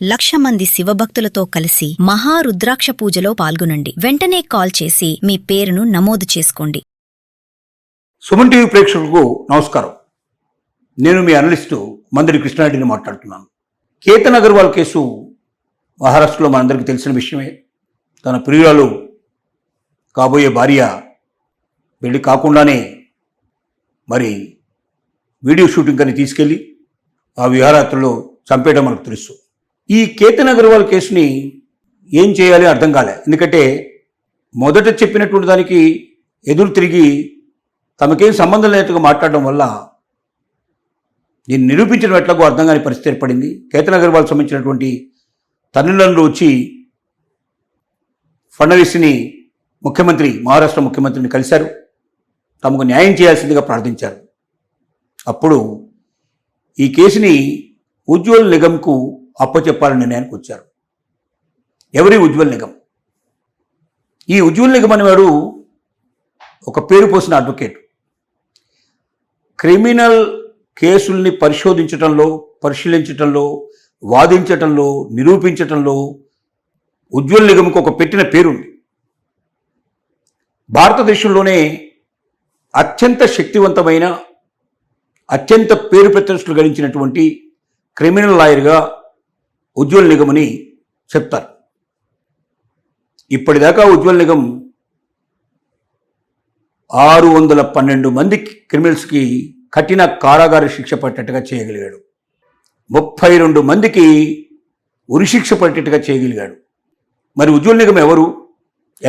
1,00,000 మంది శివభక్తులతో కలిసి మహారుద్రాక్ష పూజలో పాల్గొనండి. వెంటనే కాల్ చేసి మీ పేరును నమోదు చేసుకోండి. సుమన్ టీవీ ప్రేక్షకులకు నమస్కారం. నేను మీ అనలిస్టు మందడి కృష్ణారెడ్డిని మాట్లాడుతున్నాను. కేతన్ అగర్వాల్ కేసు మహారాష్ట్రలో మనందరికీ తెలిసిన విషయమే. తన ప్రియురాలు కాబోయే భార్య పెళ్లి కాకుండానే మరి వీడియో షూటింగ్ అని తీసుకెళ్లి ఆ విహారయాత్రలో చంపేయడం మనకు తెలుసు. ఈ కేతన్ అగర్వాల్ కేసుని ఏం చేయాలి అర్థం కాలే. ఎందుకంటే మొదట చెప్పినటువంటి దానికి ఎదురు తిరిగి తమకేం సంబంధం లేనట్టుగా మాట్లాడడం వల్ల దీన్ని నిరూపించడం ఎట్లాగో అర్థం కాని పరిస్థితి ఏర్పడింది. కేతన్ అగర్వాల్ సంబంధించినటువంటి తల్లిదండ్రులు వచ్చి ఫడ్నవీస్ని మహారాష్ట్ర ముఖ్యమంత్రిని కలిశారు. తమకు న్యాయం చేయాల్సిందిగా ప్రార్థించారు. అప్పుడు ఈ కేసుని ఉజ్వల్ నిగమ్కు అప్పచెప్పాలని నిర్ణయానికి వచ్చారు. ఎవరి ఉజ్వల్ నిగమ్? ఈ ఉజ్వల్ నిగమ్ అనేవాడు ఒక పేరు పోసిన అడ్వకేట్. క్రిమినల్ కేసుల్ని పరిశీలించటంలో వాదించటంలో నిరూపించటంలో ఉజ్వల్ నిగమ్కు ఒక పెట్టిన పేరుంది. భారతదేశంలోనే అత్యంత శక్తివంతమైన అత్యంత పేరు ప్రతిష్టలు గడించినటువంటి క్రిమినల్ లాయర్గా ఉజ్వల్ నిగమ్ అని చెప్తారు. ఇప్పటిదాకా ఉజ్వల్ నిగమ్ 612 మంది క్రిమినల్స్కి కఠిన కారాగార శిక్ష పట్టేట్టుగా చేయగలిగాడు. 32 మందికి ఉరిశిక్ష పట్టేట్టుగా చేయగలిగాడు. మరి ఉజ్వల్ నిగమ్ ఎవరు,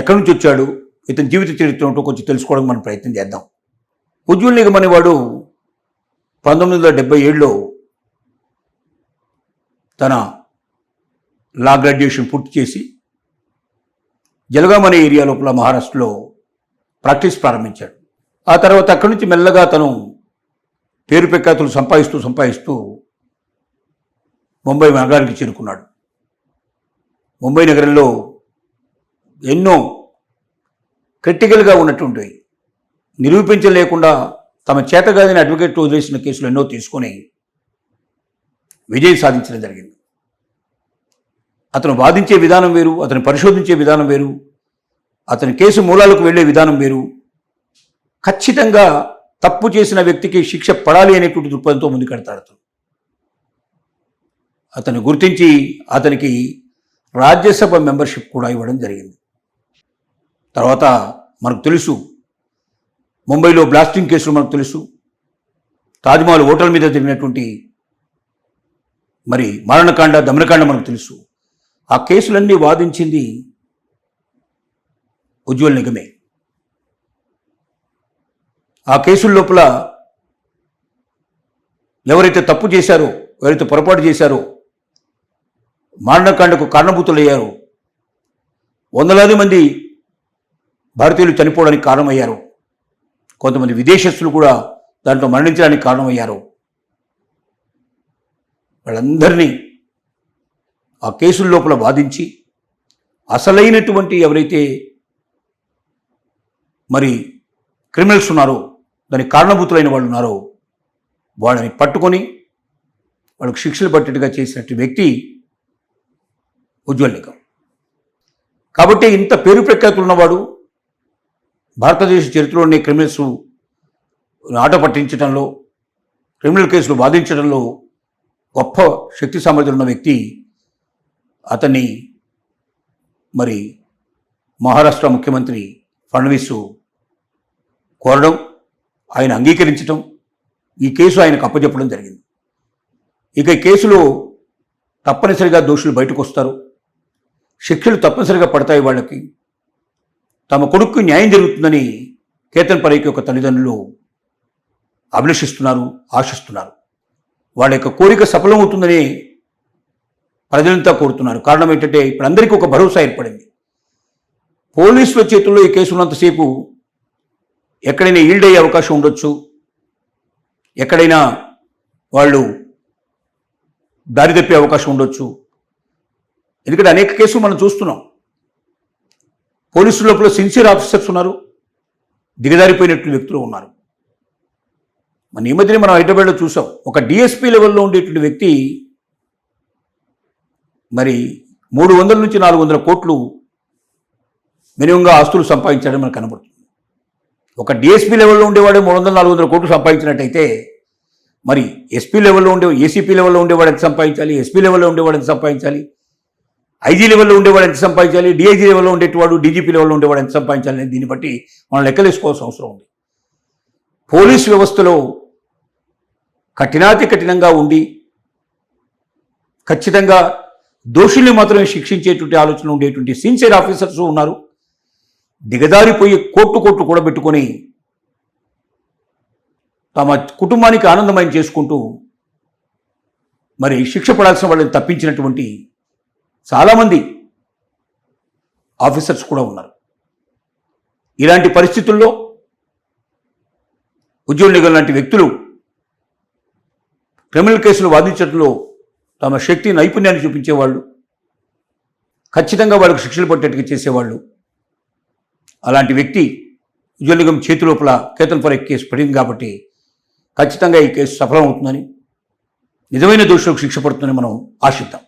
ఎక్కడి నుంచి వచ్చాడు, ఇతని జీవిత చరిత్ర ఉంటూ కొంచెం తెలుసుకోవడం మనం ప్రయత్నం చేద్దాం. ఉజ్వల్ నిగమ్ అనేవాడు 1977లో తన లా గ్రాడ్యుయేషన్ పూర్తి చేసి జలగాం అనే ఏరియా లోపల మహారాష్ట్రలో ప్రాక్టీస్ ప్రారంభించాడు. ఆ తర్వాత అక్కడి నుంచి మెల్లగా తను పేరు ప్రఖ్యాతులు సంపాదిస్తూ ముంబై నగరానికి చేరుకున్నాడు. ముంబై నగరంలో ఎన్నో క్రిటికల్గా ఉన్నటువంటి నిరూపించలేకుండా తమ చేతగాదిని అడ్వకేట్ వదిలేసిన కేసులు ఎన్నో తీసుకొని విజయం సాధించడం జరిగింది. అతను వాదించే విధానం వేరు, అతను పరిశోధించే విధానం వేరు, అతని కేసు మూలాలకు వెళ్లే విధానం వేరు. ఖచ్చితంగా తప్పు చేసిన వ్యక్తికి శిక్ష పడాలి అనేటువంటి దృక్పథంతో ముందుకెడతాడు. అతను గుర్తించి అతనికి రాజ్యసభ మెంబర్షిప్ కూడా ఇవ్వడం జరిగింది. తర్వాత మనకు తెలుసు, ముంబైలో బ్లాస్టింగ్ కేసులు మనకు తెలుసు, తాజ్మహల్ హోటల్ మీద జరిగినటువంటి మరి మారణకాండ, దమనకాండ మనకు తెలుసు. ఆ కేసులన్నీ వాదించింది ఉజ్వల్ నిగమే. ఆ కేసుల లోపల ఎవరైతే తప్పు చేశారో, ఎవరైతే పొరపాటు చేశారో, మారణకాండకు కారణభూతులయ్యారో, వందలాది మంది భారతీయులు చనిపోవడానికి కారణమయ్యారు, కొంతమంది విదేశస్తులు కూడా దాంట్లో మరణించడానికి కారణమయ్యారు, వాళ్ళందరినీ ఆ కేసుల లోపల వాదించి అసలైనటువంటి ఎవరైతే మరి క్రిమినల్స్ ఉన్నారో, దానికి కారణభూతులైన వాళ్ళు ఉన్నారో వాళ్ళని పట్టుకొని వాళ్ళకు శిక్షలు పట్టేట్టుగా చేసినట్టు వ్యక్తి ఉజ్వల్ నిగమ్. కాబట్టి ఇంత పేరు ప్రఖ్యాతులు ఉన్నవాడు భారతదేశ చరిత్రలోనే క్రిమినల్స్ ఆట పట్టించడంలో, క్రిమినల్ కేసులు వాదించడంలో గొప్ప శక్తి సామర్థ్యం ఉన్న వ్యక్తి. అతన్ని మరి మహారాష్ట్ర ముఖ్యమంత్రి ఫడ్నవీస్ కోరడం, ఆయన అంగీకరించడం, ఈ కేసు ఆయనకు అప్పచెప్పడం జరిగింది. ఇక ఈ కేసులో తప్పనిసరిగా దోషులు బయటకు వస్తారు, శిక్షలు తప్పనిసరిగా పడతాయి. వాళ్ళకి తమ కొడుకు న్యాయం జరుగుతుందని కేతన్ పరేఖ్ యొక్క తల్లిదండ్రులు అభిలషిస్తున్నారు, ఆశిస్తున్నారు. వాళ్ళ యొక్క కోరిక సఫలమవుతుందని ప్రజలంతా కోరుతున్నారు. కారణం ఏంటంటే ఇప్పుడు అందరికీ ఒక భరోసా ఏర్పడింది. పోలీసుల చేతుల్లో ఈ కేసు ఉన్నంతసేపు ఎక్కడైనా ఈల్డ్ అయ్యే అవకాశం ఉండొచ్చు, ఎక్కడైనా వాళ్ళు దారి తప్పే అవకాశం ఉండొచ్చు. ఎందుకంటే అనేక కేసులు మనం చూస్తున్నాం. పోలీసుల లోపల సిన్సియర్ ఆఫీసర్స్ ఉన్నారు, దిగజారిపోయినటువంటి వ్యక్తులు ఉన్నారు. మన ఈ మధ్యనే మనం హైదరాబాద్లో చూసాం. ఒక డిఎస్పీ లెవెల్లో ఉండేటువంటి వ్యక్తి మరి 300 నుంచి 400 కోట్లు మినిమంగా ఆస్తులు సంపాదించడం మనకు కనబడుతుంది. ఒక డిఎస్పీ లెవెల్లో ఉండేవాడే 300-400 కోట్లు సంపాదించినట్టయితే మరి ఎస్పీ లెవెల్లో ఏసీపీ లెవెల్లో ఉండేవాడు ఎంత సంపాదించాలి, ఎస్పీ లెవెల్లో ఉండేవాడు ఎంత సంపాదించాలి, ఐజీ లెవెల్లో ఉండేవాడు ఎంత సంపాదించాలి, డిఐజీ లెవెల్లో ఉండేవాడు డీజీపీ లెవెల్లో ఉండేవాడు ఎంత సంపాదించాలి అనేది దీన్ని బట్టి మనం లెక్కలేసుకోవాల్సిన అవసరం ఉంది. పోలీసు వ్యవస్థలో కఠినాతి కఠినంగా ఉండి ఖచ్చితంగా దోషుల్ని మాత్రమే శిక్షించేటువంటి ఆలోచన ఉండేటువంటి సిన్సియర్ ఆఫీసర్స్ ఉన్నారు. దిగజారిపోయి కోట్లు కూడా పెట్టుకొని తమ కుటుంబానికి ఆనందమయం చేసుకుంటూ మరి శిక్ష పడాల్సిన వాళ్ళని తప్పించినటువంటి చాలామంది ఆఫీసర్స్ కూడా ఉన్నారు. ఇలాంటి పరిస్థితుల్లో ఉజ్వల్ నిగల్ లాంటి వ్యక్తులు క్రిమినల్ కేసులు వాదించడంలో తమ శక్తి నైపుణ్యాన్ని చూపించేవాళ్ళు, ఖచ్చితంగా వాళ్ళకు శిక్షలు పట్టేట్టుగా చేసేవాళ్ళు. అలాంటి వ్యక్తి ఉజ్వల్ నిగమ్ చేతి లోపల కేతన్ ఫర్ కేసు పడింది కాబట్టి ఖచ్చితంగా ఈ కేసు సఫలం అవుతుందని, నిజమైన దోషులకు శిక్ష పడుతుందని మనం ఆశిద్దాం.